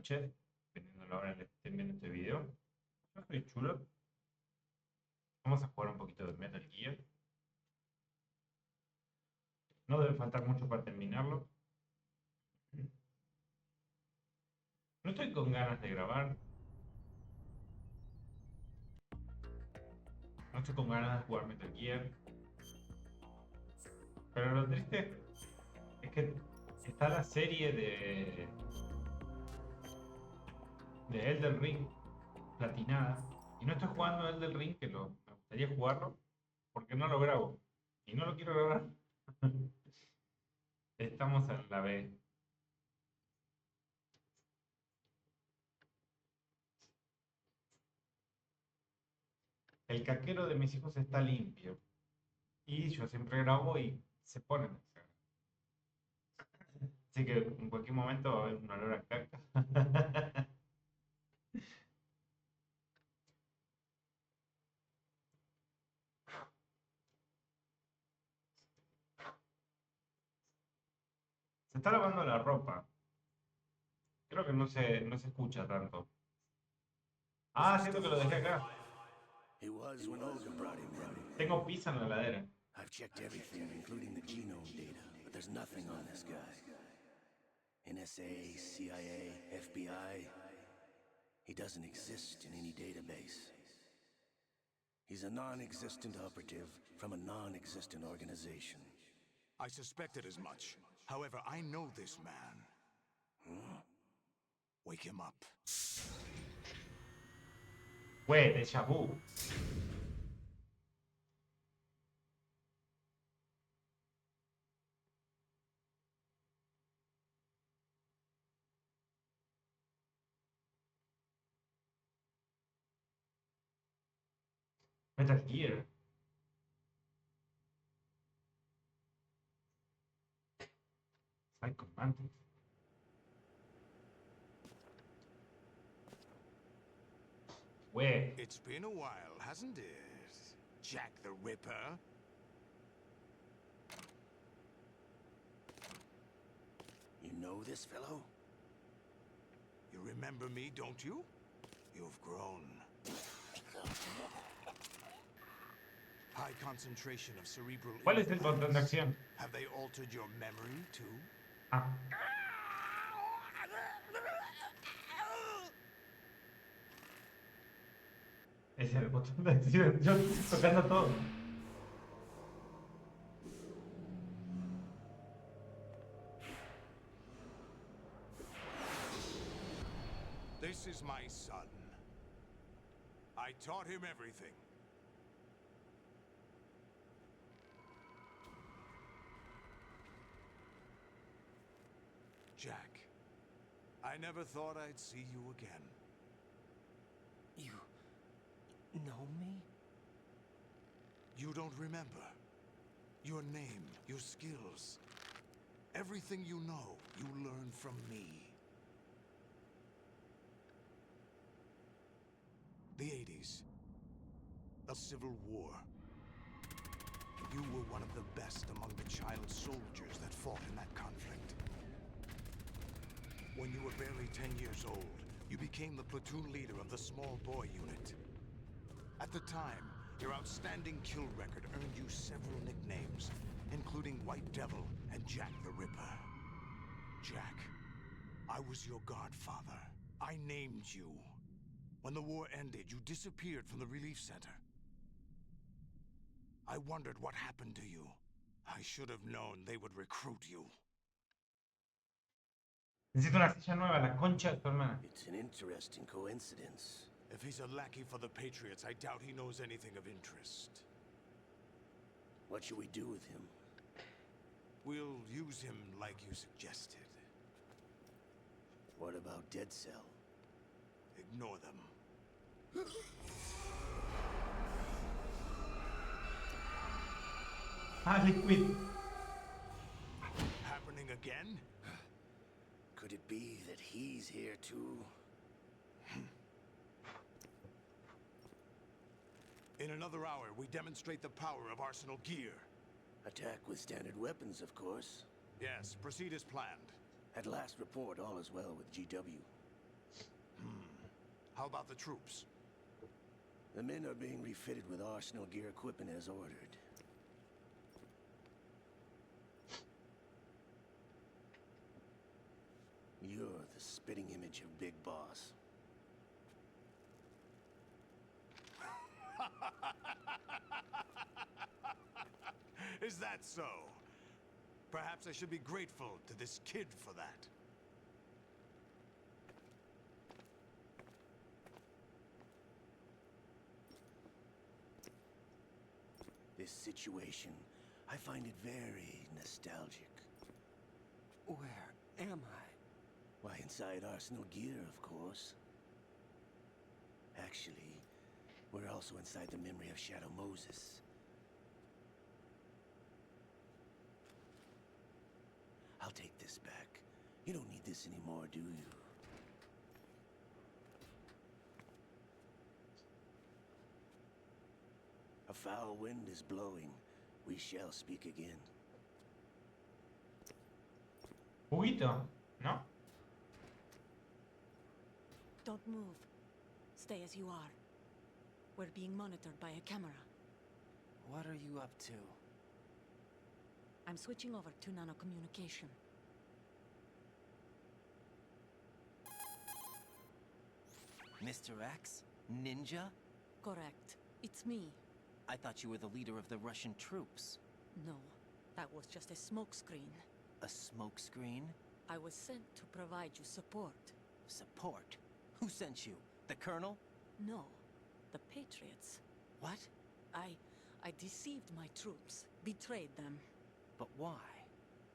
noche, dependiendo de la hora en la que estén viendo este video. Yo soy chulo. Vamos a jugar un poquito de Metal Gear. No debe faltar mucho para terminarlo. No estoy con ganas de grabar. No estoy con ganas de jugar Metal Gear. Pero lo triste es que está la serie de Elden Ring platinada. Y no estoy jugando Elden Ring, que me gustaría jugarlo, porque no lo grabo. Y no lo quiero grabar. Estamos en la B. El caquero de mis hijos está limpio. Y yo siempre grabo y se ponen. Así que en cualquier momento va a haber un olor a caca. Se está lavando la ropa. Creo que no se escucha tanto. Ah, siento que lo dejé acá. He was when Olga brought him in. Tengo pizza en la heladera. I've checked everything, including the genome data, but there's nothing on this guy. NSA, CIA, FBI. He doesn't exist in any database. He's a non-existent operative from a non-existent organization. I suspected as much. However, I know this man. Huh? Wake him up. Güey, déjà vu. Metal Gear. Psycho mantis. Güey. It's been a while, hasn't it? Jack the Ripper? You know this fellow? You remember me, don't you? You've grown. High concentration of cerebral ¿Cuál es el botón de implants. acción? Have they altered your memory, too? Ah. Ese es el botón de acción. Yo estoy tocando todo. This is my son. I taught him everything. Jack, I never thought I'd see you again. You know me? You don't remember. Your name, your skills. Everything you know, you learned from me. The 80s. A civil war. You were one of the best among the child soldiers that fought in that conflict. When you were barely 10 years old, you became the platoon leader of the small boy unit. At the time, your outstanding kill record earned you several nicknames, including White Devil and Jack the Ripper. Jack, I was your godfather. I named you. When the war ended, you disappeared from the relief center. I wondered what happened to you. I should have known they would recruit you. Necesito una silla nueva, la concha de tu hermana. It's an interesting coincidence. If he's a lackey for the Patriots, I doubt he knows anything of interest. What should we do with him? We'll use him like you suggested. What about Dead Cell? Ignore them. Ah, Liquid. Happening again? Could it be that he's here too? In another hour, we demonstrate the power of Arsenal gear. Attack with standard weapons, of course. Yes, proceed as planned. At last report, all is well with GW. How about the troops? The men are being refitted with arsenal gear equipment as ordered. You're the spitting image of Big Boss. Is that so? Perhaps I should be grateful to this kid for that. This situation, I find it very nostalgic. Where am I? Why, inside Arsenal gear, of course. Actually, we're also inside the memory of Shadow Moses. I'll take this back. You don't need this anymore, do you? A foul wind is blowing. We shall speak again. Juguito, ¿no? Don't move. Stay as you are. We're being monitored by a camera. What are you up to? I'm switching over to nanocommunication. Mr. X? Ninja? Correct. It's me. I thought you were the leader of the Russian troops. No, that was just a smokescreen. A smokescreen? I was sent to provide you support. Support? Who sent you? The Colonel? No, the Patriots. What? I deceived my troops, betrayed them. But why?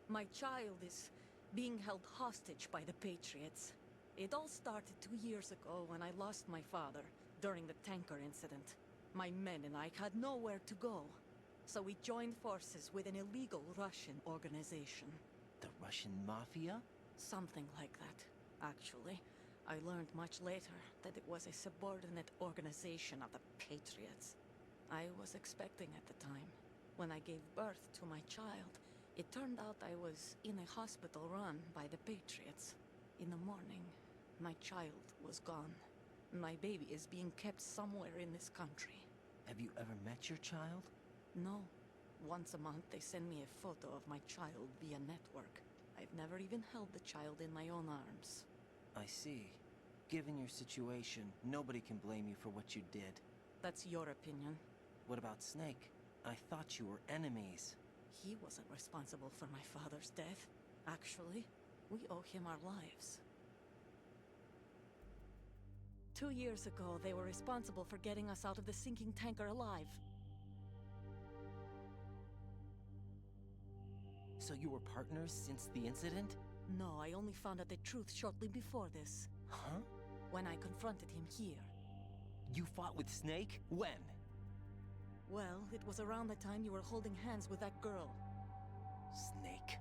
My child is being held hostage by the Patriots. It all started 2 years ago when I lost my father during the tanker incident. My men and I had nowhere to go, so we joined forces with an illegal Russian organization. The Russian Mafia? Something like that, actually. I learned much later that it was a subordinate organization of the Patriots. I was expecting at the time. When I gave birth to my child, it turned out I was in a hospital run by the Patriots. In the morning, my child was gone. My baby is being kept somewhere in this country. Have you ever met your child? No. Once a month, they send me a photo of my child via network. I've never even held the child in my own arms. I see. Given your situation, nobody can blame you for what you did. That's your opinion. What about Snake? I thought you were enemies. He wasn't responsible for my father's death. Actually, we owe him our lives. 2 years ago, they were responsible for getting us out of the sinking tanker alive. So you were partners since the incident? No, I only found out the truth shortly before this. Huh? When I confronted him here. You fought with Snake? When? Well, it was around the time you were holding hands with that girl. Snake.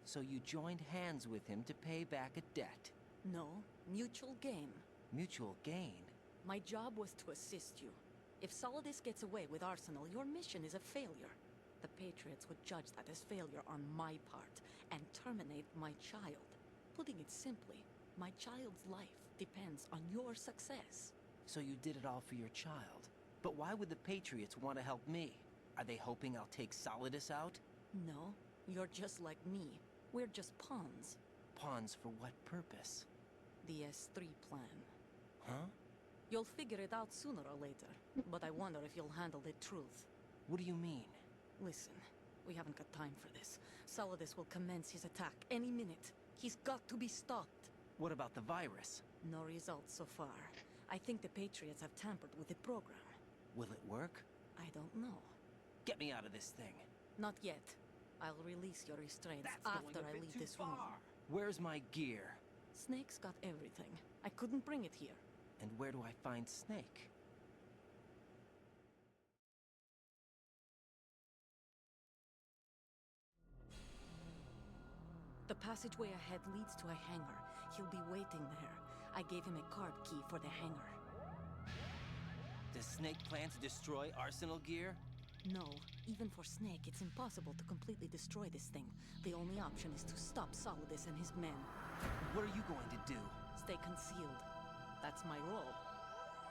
So you joined hands with him to pay back a debt. No, mutual gain. Mutual gain? My job was to assist you. If Solidus gets away with Arsenal, your mission is a failure. The Patriots would judge that as failure on my part and terminate my child. Putting it simply, my child's life depends on your success. So you did it all for your child. But why would the Patriots want to help me? Are they hoping I'll take Solidus out? No, you're just like me. We're just pawns. Pawns for what purpose? The S3 plan. Huh? You'll figure it out sooner or later, but I wonder if you'll handle the truth. What do you mean? Listen, we haven't got time for this. Solidus will commence his attack any minute. He's got to be stopped. What about the virus? No results so far. I think the Patriots have tampered with the program. Will it work? I don't know. Get me out of this thing. Not yet. I'll release your restraints That's after going a I bit leave too this far. room. Where's my gear? Snake's got everything. I couldn't bring it here. And where do I find Snake? The passageway ahead leads to a hangar. He'll be waiting there. I gave him a card key for the hangar. Does Snake plan to destroy Arsenal gear? No, even for Snake, it's impossible to completely destroy this thing. The only option is to stop Solidus and his men. What are you going to do? Stay concealed. That's my role.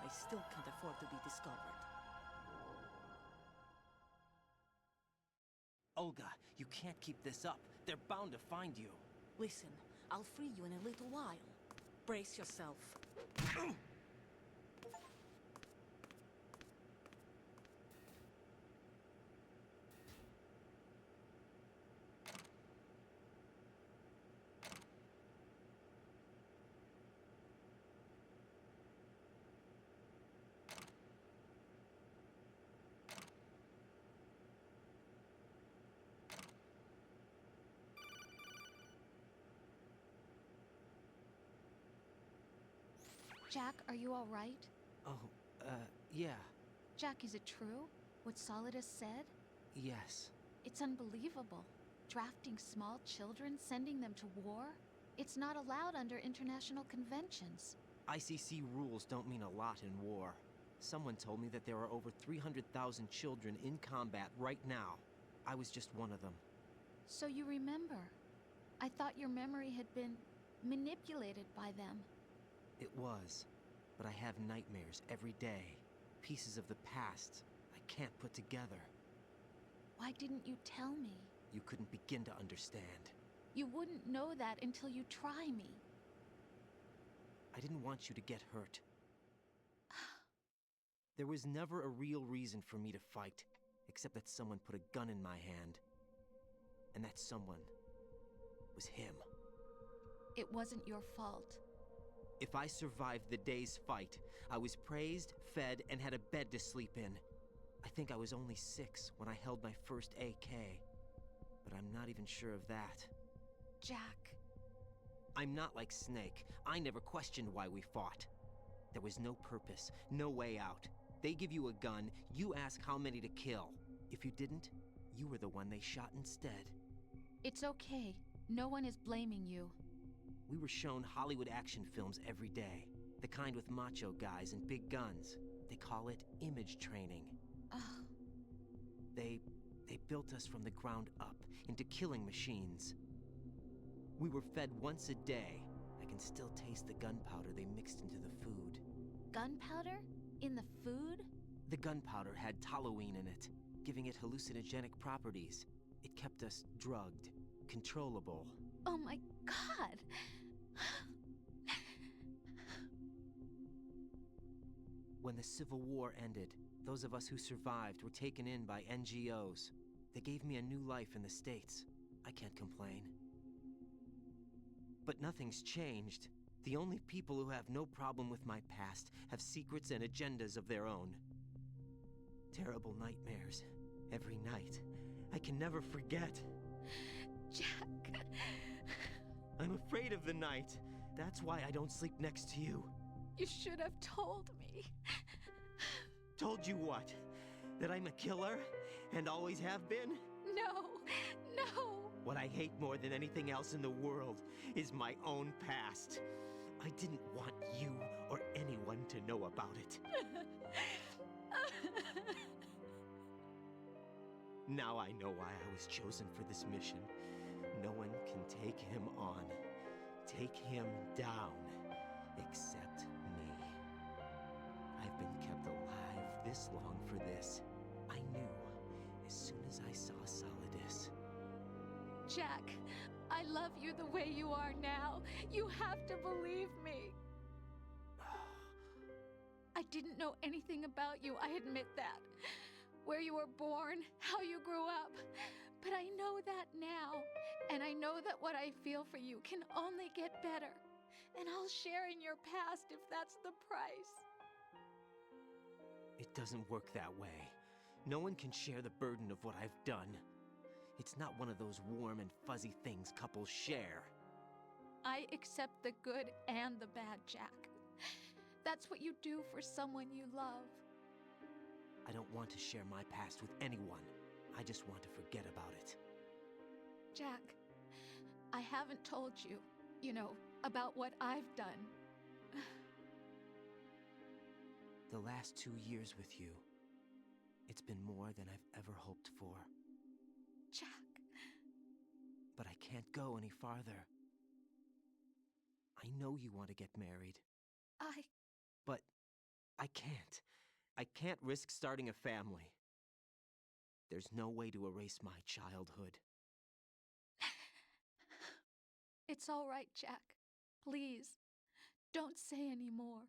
I still can't afford to be discovered. Olga, you can't keep this up. They're bound to find you. Listen, I'll free you in a little while. Brace yourself. Jack, are you all right? Oh, yeah. Jack, is it true? What Solidus said? Yes. It's unbelievable. Drafting small children, sending them to war? It's not allowed under international conventions. ICC rules don't mean a lot in war. Someone told me that there are over 300,000 children in combat right now. I was just one of them. So you remember. I thought your memory had been manipulated by them. It was, but I have nightmares every day. Pieces of the past I can't put together. Why didn't you tell me? You couldn't begin to understand. You wouldn't know that until you try me. I didn't want you to get hurt. There was never a real reason for me to fight, except that someone put a gun in my hand. And that someone was him. It wasn't your fault. If I survived the day's fight, I was praised, fed, and had a bed to sleep in. I think I was only 6 when I held my first AK. But I'm not even sure of that. Jack. I'm not like Snake. I never questioned why we fought. There was no purpose, no way out. They give you a gun, you ask how many to kill. If you didn't, you were the one they shot instead. It's okay. No one is blaming you. We were shown Hollywood action films every day. The kind with macho guys and big guns. They call it image training. Ugh. They built us from the ground up into killing machines. We were fed once a day. I can still taste the gunpowder they mixed into the food. Gunpowder? In the food? The gunpowder had toluene in it, giving it hallucinogenic properties. It kept us drugged, controllable. Oh my God! When the Civil War ended, those of us who survived were taken in by NGOs. They gave me a new life in the States. I can't complain. But nothing's changed. The only people who have no problem with my past have secrets and agendas of their own. Terrible nightmares. Every night. I can never forget. Jack. I'm afraid of the night. That's why I don't sleep next to you. You should have told me. Told you what? That I'm a killer? And always have been? No. No. What I hate more than anything else in the world is my own past. I didn't want you or anyone to know about it. Now I know why I was chosen for this mission. No one can take him on, take him down, except me. I've been kept alive this long for this. I knew as soon as I saw Solidus. Jack, I love you the way you are now. You have to believe me. I didn't know anything about you, I admit that. Where you were born, how you grew up. But I know that now. And I know that what I feel for you can only get better. And I'll share in your past if that's the price. It doesn't work that way. No one can share the burden of what I've done. It's not one of those warm and fuzzy things couples share. I accept the good and the bad, Jack. That's what you do for someone you love. I don't want to share my past with anyone. I just want to forget about it. Jack, I haven't told you, about what I've done. The last 2 years with you, It's been more than I've ever hoped for. Jack. But I can't go any farther. I know you want to get married. But I can't. I can't risk starting a family. There's no way to erase my childhood. It's all right, Jack. Please, don't say any more.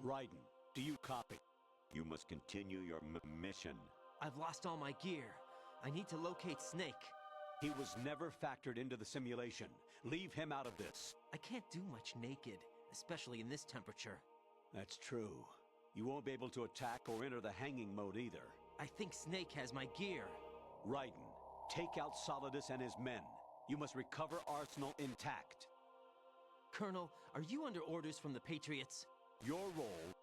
Raiden, do you copy? You must continue your mission. I've lost all my gear. I need to locate Snake. He was never factored into the simulation. Leave him out of this. I can't do much naked, especially in this temperature. That's true. You won't be able to attack or enter the hanging mode either. I think Snake has my gear. Raiden, take out Solidus and his men. You must recover Arsenal intact. Colonel, are you under orders from the Patriots? Your role,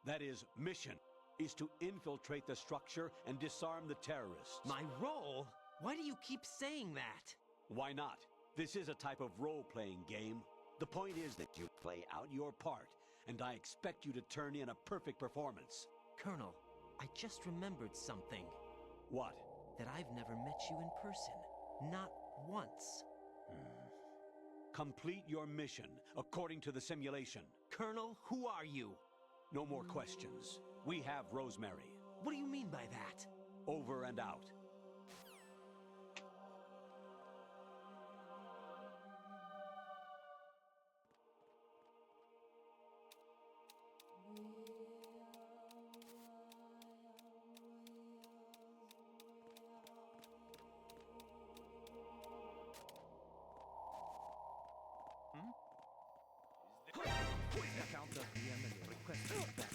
that is, mission, is to infiltrate the structure and disarm the terrorists. My role? Why do you keep saying that? Why not? This is a type of role-playing game. The point is that you play out your part, and I expect you to turn in a perfect performance. Colonel, I just remembered something. What? That I've never met you in person. Not once. Complete your mission, according to the simulation. Colonel, who are you? No more questions. We have Rosemary. What do you mean by that? Over and out. Account of the enemy requesting backup.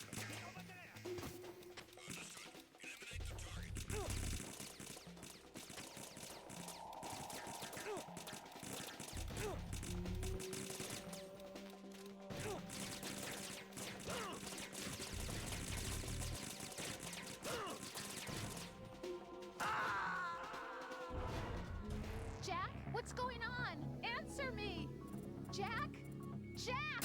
Jack, what's going on? Answer me! Jack? Jack!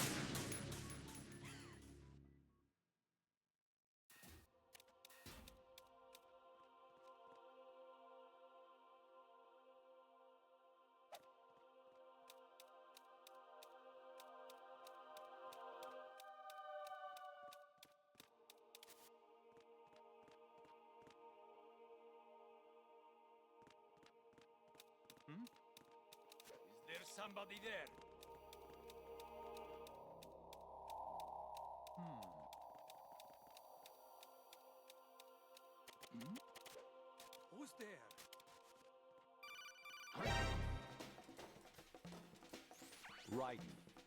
Is there somebody there? Who's there? Raiden,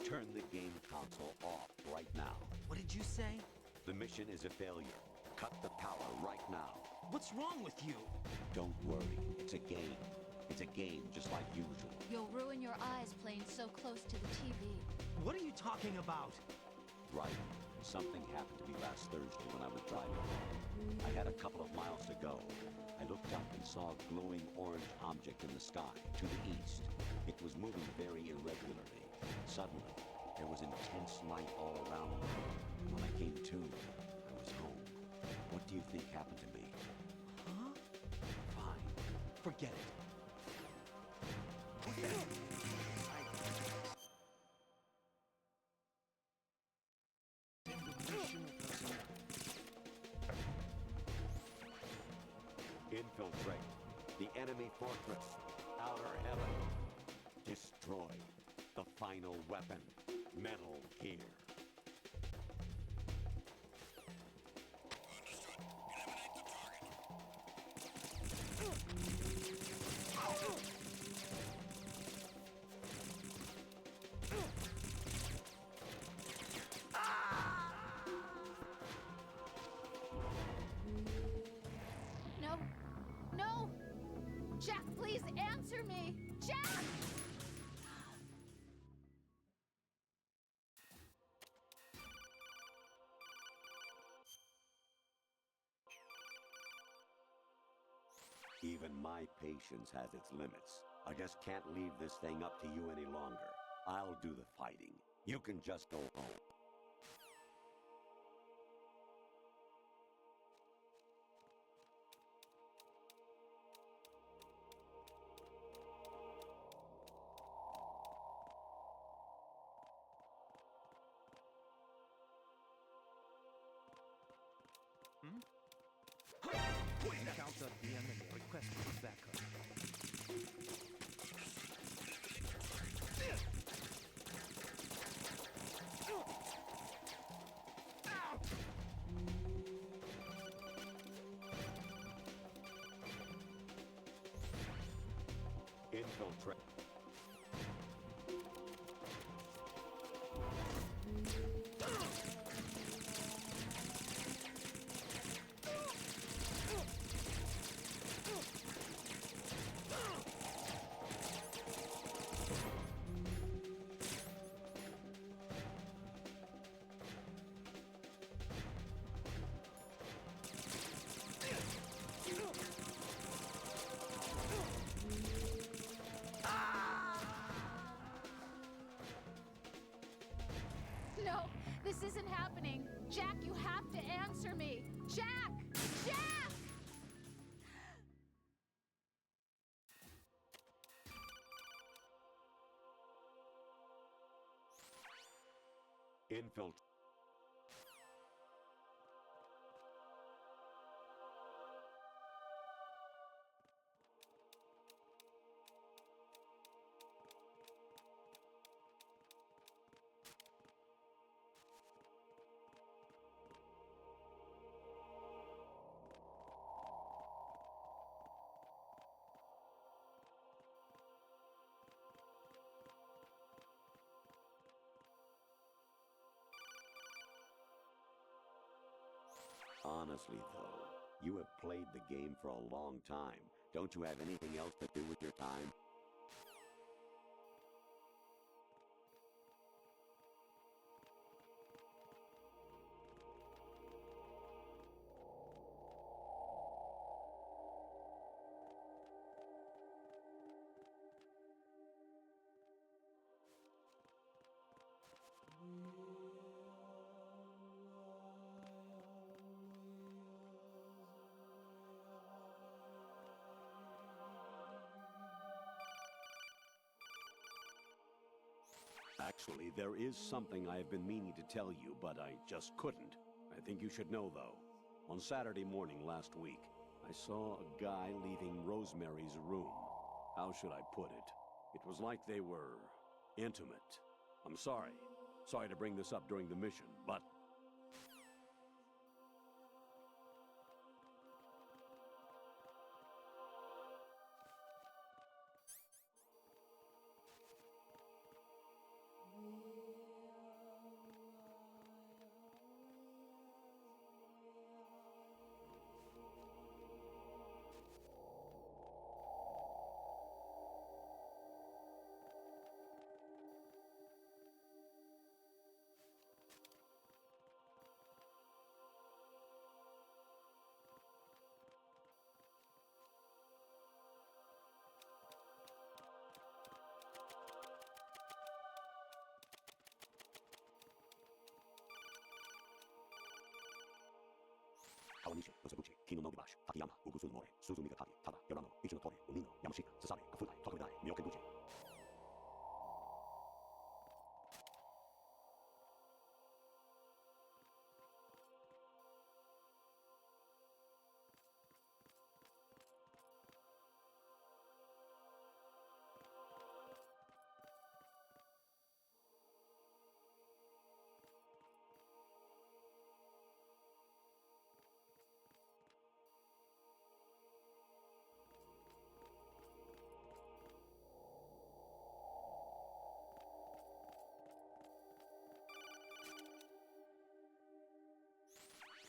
turn the game console off right now. What did you say? The mission is a failure. Cut the power right now. What's wrong with you? Don't worry, it's a game. It's a game just like usual. You'll ruin your eyes playing so close to the TV. What are you talking about? Right. Something happened to me last Thursday when I was driving. I had a couple of miles to go. I looked up and saw a glowing orange object in the sky, to the east. It was moving very irregularly. Suddenly, there was intense light all around me. When I came to, I was home. What do you think happened to me? Huh? Fine. Forget it. Infiltrate the enemy fortress, Outer Heaven. Destroy the final weapon, Metal Gear. No! No! Jack, please answer me! Jack! Even my patience has its limits. I just can't leave this thing up to you any longer. I'll do the fighting. You can just go home. Encounter the enemy. Request for backup. Infiltrate. No, this isn't happening. Jack, you have to answer me. Jack! Jack! Infiltrate. Honestly, though, you have played the game for a long time. Don't you have anything else to do with your time? Actually, there is something I have been meaning to tell you, but I just couldn't. I think you should know, though. On Saturday morning last week, I saw a guy leaving Rosemary's room. How should I put it? It was like they were intimate. I'm sorry. Sorry to bring this up during the mission, but Kawanishi, Nosebuchi, Kino no Gibashi, Takayama, Ugusu More, Suzu Migatagi, Tada, Yorano, Ichinotore, Umino, Yamashita, Sasare, Afutai, Tokudai, Myokenbuchi.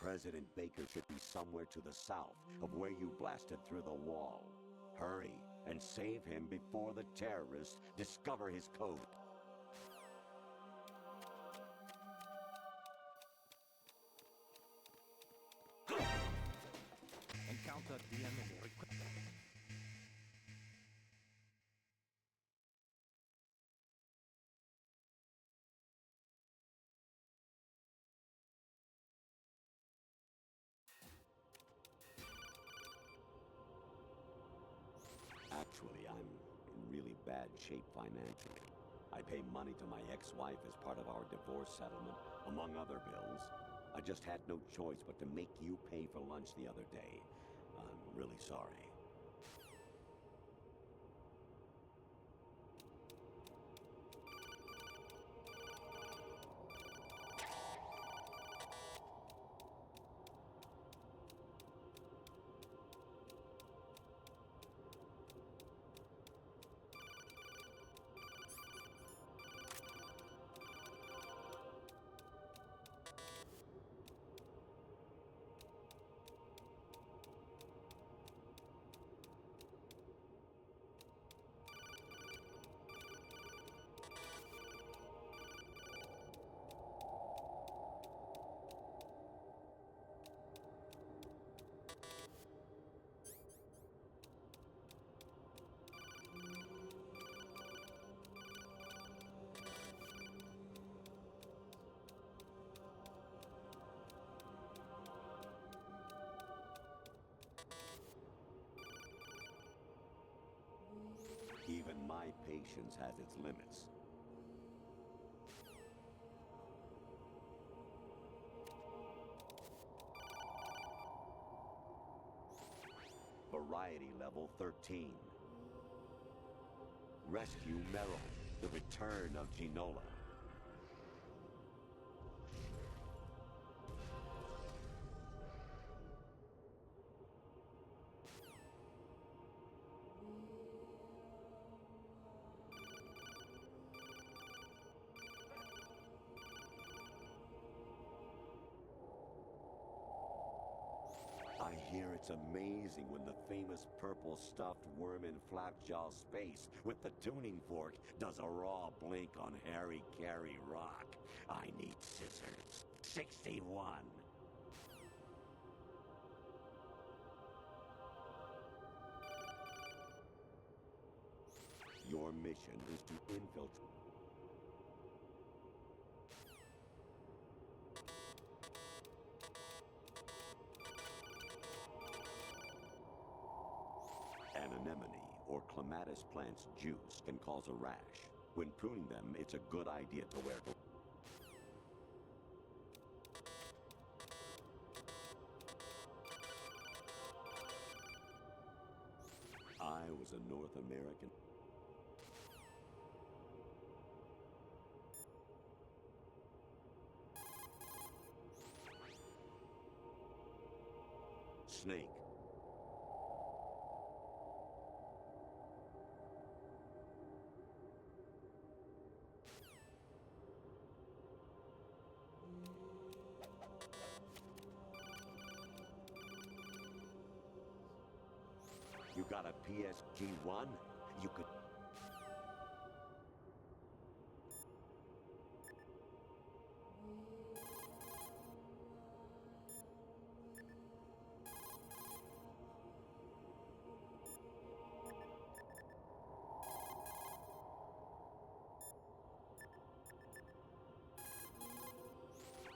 President Baker should be somewhere to the south of where you blasted through the wall. Hurry and save him before the terrorists discover his code. Encounter the enemy request. Actually, I'm in really bad shape financially. I pay money to my ex-wife as part of our divorce settlement, among other bills. I just had no choice but to make you pay for lunch the other day. I'm really sorry. Even my patience has its limits. Variety level 13. Rescue Merrill, the return of Ginola. I hear it's amazing when the famous purple stuffed worm in Flapjaw space with the tuning fork does a raw blink on Harry Carey Rock. I need scissors. 61. Your mission is to infiltrate. An anemone or clematis plant's juice can cause a rash. When pruning them, it's a good idea to wear gloves. I was a North American. Snake. You got a PSG-1? You could...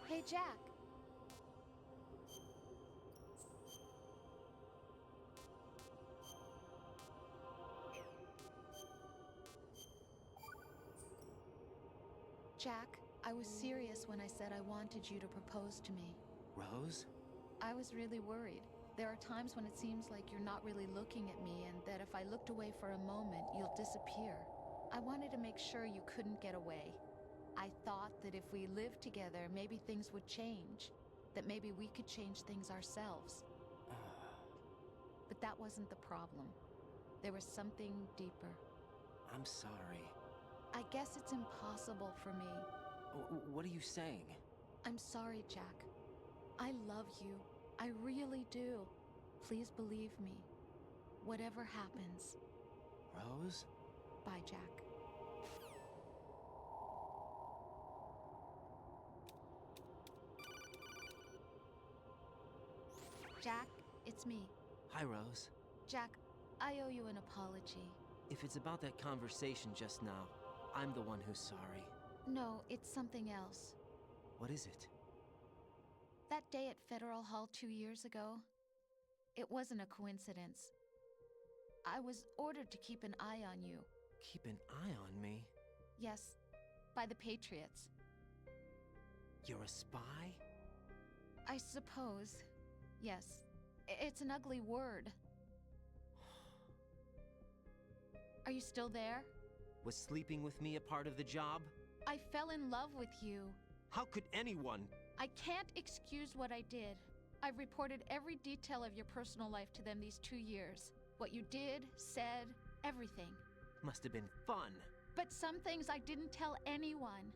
Hey, Jack. Jack, I was serious when I said I wanted you to propose to me. Rose? I was really worried. There are times when it seems like you're not really looking at me and that if I looked away for a moment, you'll disappear. I wanted to make sure you couldn't get away. I thought that if we lived together, maybe things would change. That maybe we could change things ourselves. But that wasn't the problem. There was something deeper. I'm sorry. I guess it's impossible for me. What are you saying? I'm sorry, Jack. I love you. I really do. Please believe me. Whatever happens. Rose? Bye, Jack. Jack, it's me. Hi, Rose. Jack, I owe you an apology. If it's about that conversation just now, I'm the one who's sorry. No, it's something else. What is it? That day at Federal Hall 2 years ago, it wasn't a coincidence. I was ordered to keep an eye on you. Keep an eye on me? Yes, by the Patriots. You're a spy? I suppose. Yes. It's an ugly word. Are you still there? Was sleeping with me a part of the job? I fell in love with you. How could anyone? I can't excuse what I did. I've reported every detail of your personal life to them these 2 years. What you did, said, everything. Must have been fun. But some things I didn't tell anyone.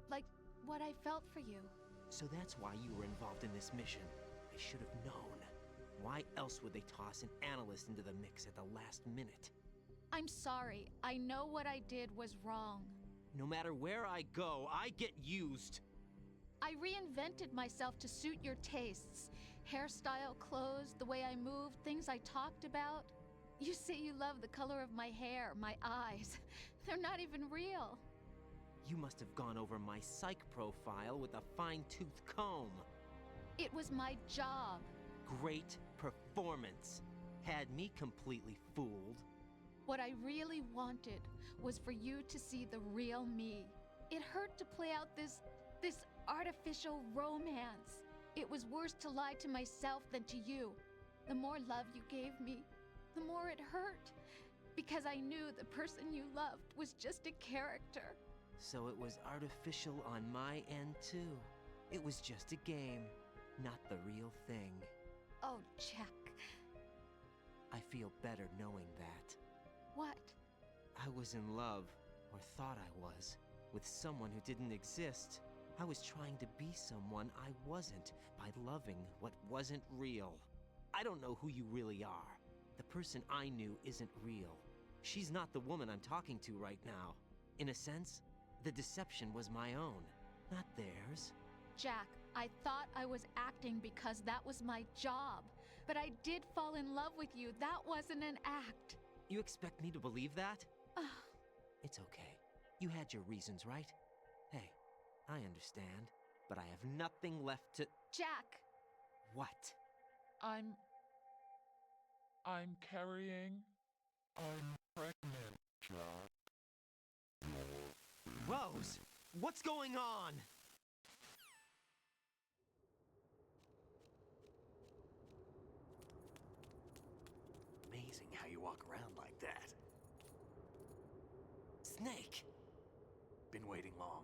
Like what I felt for you. So that's why you were involved in this mission. I should have known. Why else would they toss an analyst into the mix at the last minute? I'm sorry. I know what I did was wrong. No matter where I go, I get used. I reinvented myself to suit your tastes. Hairstyle, clothes, the way I moved, things I talked about. You say you love the color of my hair, my eyes. They're not even real. You must have gone over my psych profile with a fine-tooth comb. It was my job. Great performance. Had me completely fooled. What I really wanted was for you to see the real me. It hurt to play out this artificial romance. It was worse to lie to myself than to you. The more love you gave me, the more it hurt. Because I knew the person you loved was just a character. So it was artificial on my end too. It was just a game, not the real thing. Oh, Jack. I feel better knowing that. What? I was in love, or thought I was, with someone who didn't exist. I was trying to be someone I wasn't by loving what wasn't real. I don't know who you really are. The person I knew isn't real. She's not the woman I'm talking to right now. In a sense, the deception was my own, not theirs. Jack, I thought I was acting because that was my job. But I did fall in love with you. That wasn't an act. You expect me to believe that? It's okay. You had your reasons, right? Hey, I understand, but I have nothing left to— Jack! What? I'm carrying. I'm pregnant, Jack. Rose! What's going on? Amazing how you walk around like that. Snake! Been waiting long?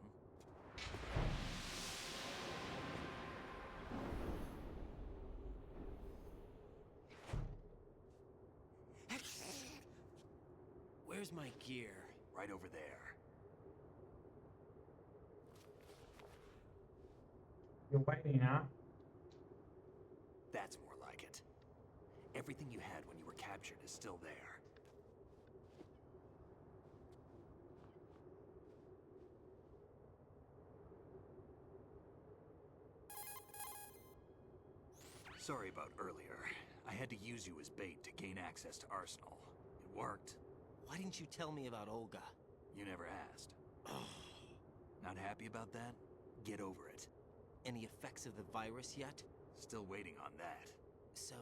Where's my gear? Right over there. You're waiting, huh? That's more like it. Everything you had when you were captured is still there. Sorry about earlier. I had to use you as bait to gain access to Arsenal. It worked. Why didn't you tell me about Olga? You never asked. Not happy about that? Get over it. Any effects of the virus yet? Still waiting on that. So,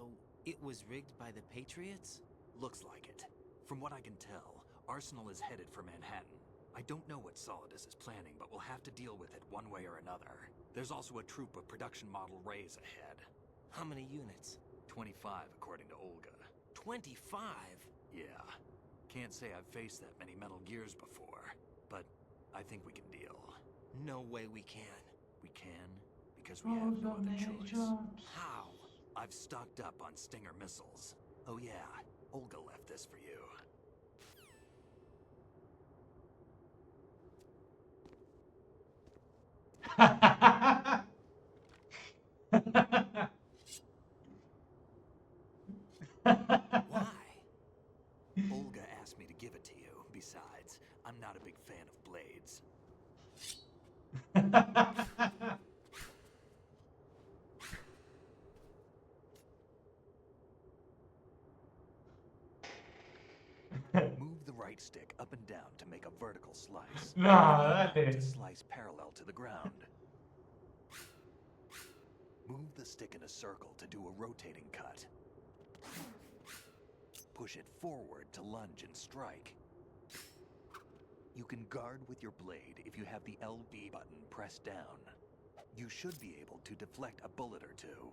it was rigged by the Patriots? Looks like it. From what I can tell, Arsenal is headed for Manhattan. I don't know what Solidus is planning, but we'll have to deal with it one way or another. There's also a troop of production model Rays ahead. How many units? 25, according to Olga. 25? Yeah. Can't say I've faced that many Metal Gears before, but I think we can deal. No way we can. We can, because we have no other choice. How? I've stocked up on Stinger missiles. Oh yeah, Olga left this for you. Why? Olga asked me to give it to you. Besides, I'm not a big fan of blades. Move the right stick up and down to make a vertical slice. No, Left dale. to slice parallel to the ground. Move the stick in a circle to do a rotating cut. Push it forward to lunge and strike. You can guard with your blade if you have the LB button pressed down. You should be able to deflect a bullet or two.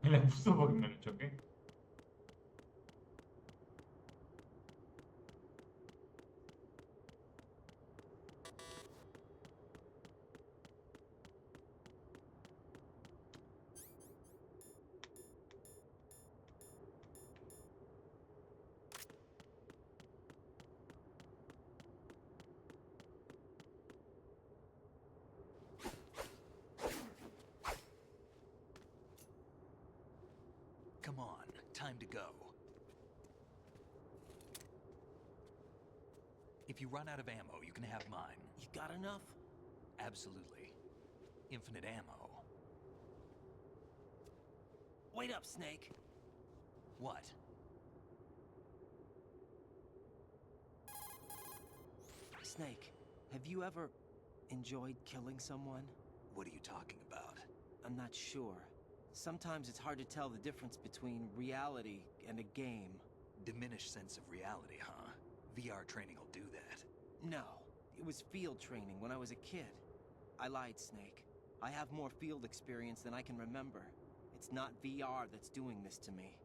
Me la puso porque me lo choqué. Come on, time to go. If you run out of ammo, you can have mine. You got enough? Absolutely. Infinite ammo. Wait up, Snake. What? Snake, have you ever enjoyed killing someone? What are you talking about? I'm not sure. Sometimes it's hard to tell the difference between reality and a game. Diminished sense of reality, huh? VR training will do that. No, it was field training when I was a kid. I lied, Snake. I have more field experience than I can remember. It's not VR that's doing this to me.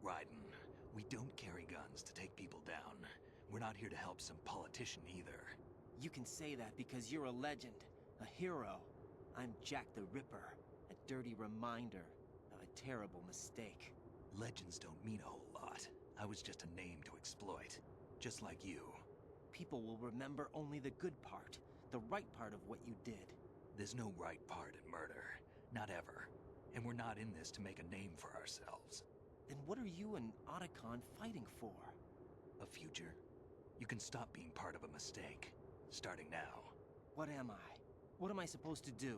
Raiden, we don't carry guns to take people down. We're not here to help some politician either. You can say that because you're a legend, a hero. I'm Jack the Ripper, a dirty reminder of a terrible mistake. Legends don't mean a whole lot. I was just a name to exploit, just like you. People will remember only the good part, the right part of what you did. There's no right part in murder, not ever. And we're not in this to make a name for ourselves. Then what are you and Otacon fighting for? A future? You can stop being part of a mistake, starting now. What am I? What am I supposed to do?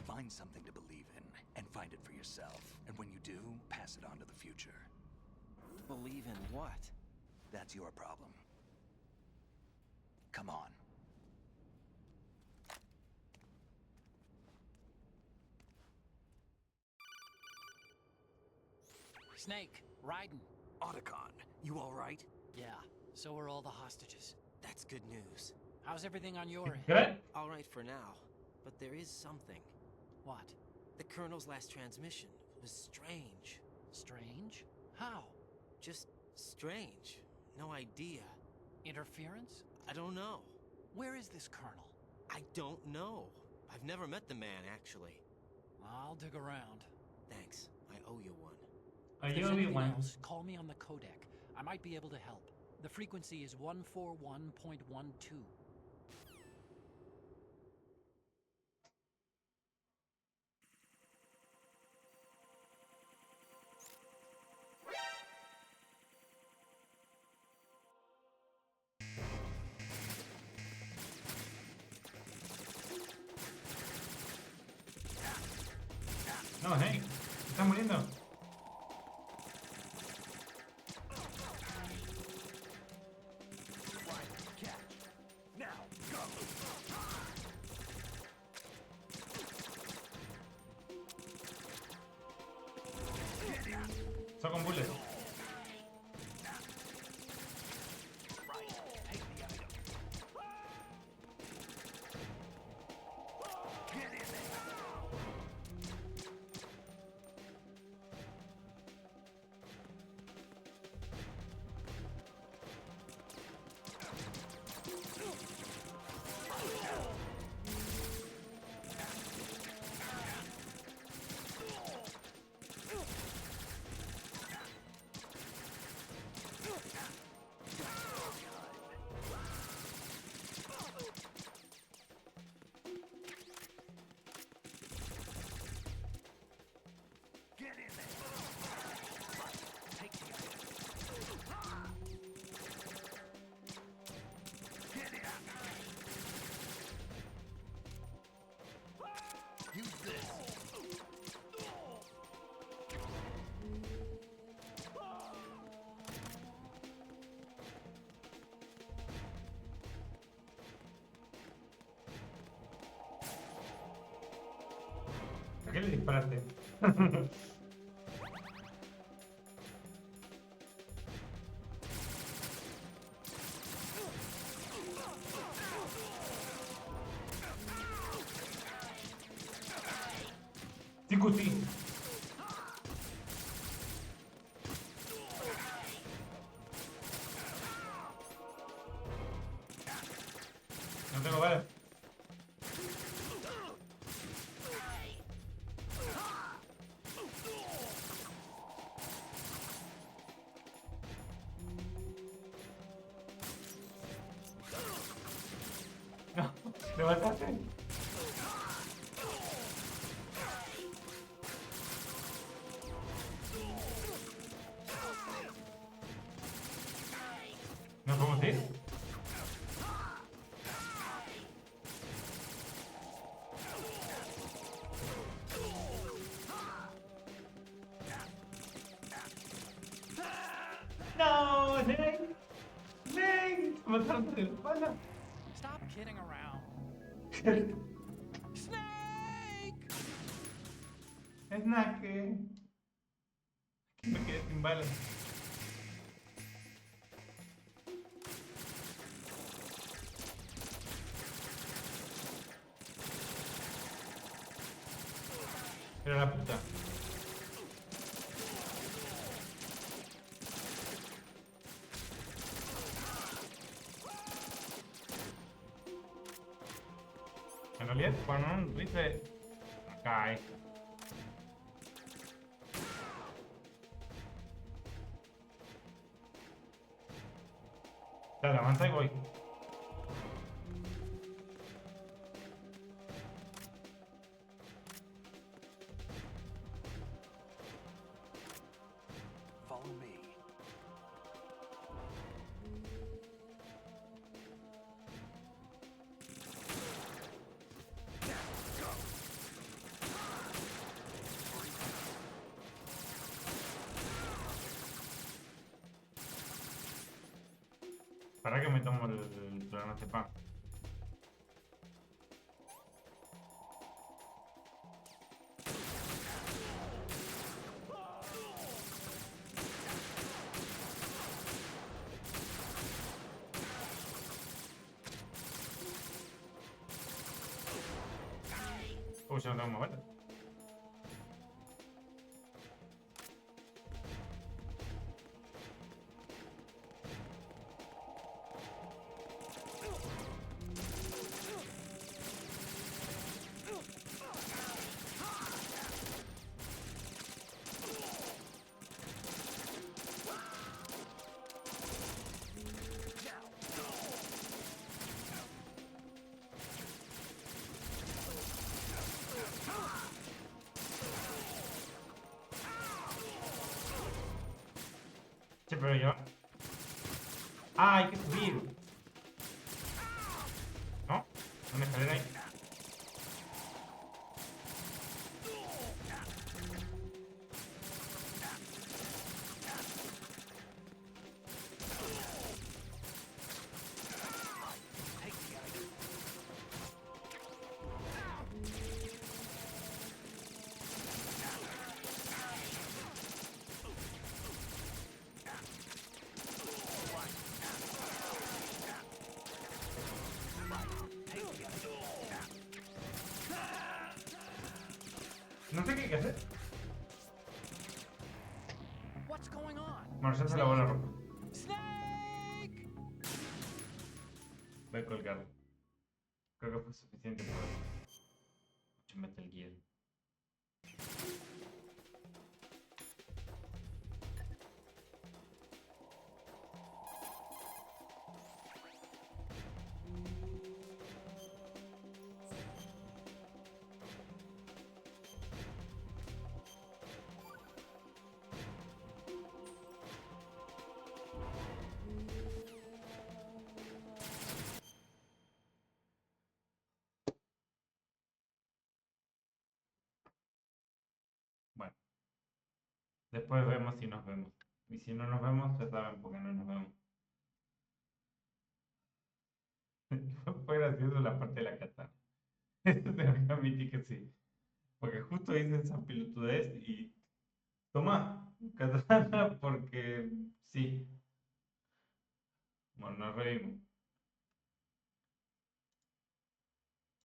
Find something to believe in, and find it for yourself. And when you do, pass it on to the future. Believe in what? That's your problem. Come on. Snake, Raiden. Otacon, you all right? Yeah, so are all the hostages. That's good news. How's everything on your end? Good. All right for now, but there is something. What? The Colonel's last transmission was strange. Strange? How? Just strange. No idea. Interference? I don't know. Where is this Colonel? I don't know. I've never met the man, actually. I'll dig around. Thanks. I owe you one. If there's anything else, call me on the codec. I might be able to help. The frequency is 141.12. No, Hank, te estás muriendo. qué le disparaste? Sí. No tengo balas. No, ¿le mataste? ¿Nos podemos ir? No, Nate! Nate! Mataron por la espalda. Stop kidding around. Snake! Snack. Me quedé sin balas. Pero la puta. En realidad, cuando un rifle cae. Dale, avanza y voy. Follow me. ¿Para que me tomo el clonazepam? Uy, ya no tengo más balas. Sí, pero yo... ¡Ah, hay que subir! ¿No? ¿Una escalera ahí? No sé qué hay que hacer. What's going on? Bueno, ya se lavó la ropa. Snake! Voy a colgarlo. Creo que fue suficiente por hoy. Mucho Metal Gear. Bueno, después vemos si nos vemos. Y si no nos vemos, ya saben por qué no nos vemos. Fue gracioso la parte de la katana. Esto tengo que admitir que sí. Porque justo dice esa pelotudez y toma, katana, porque sí. Bueno, nos reímos.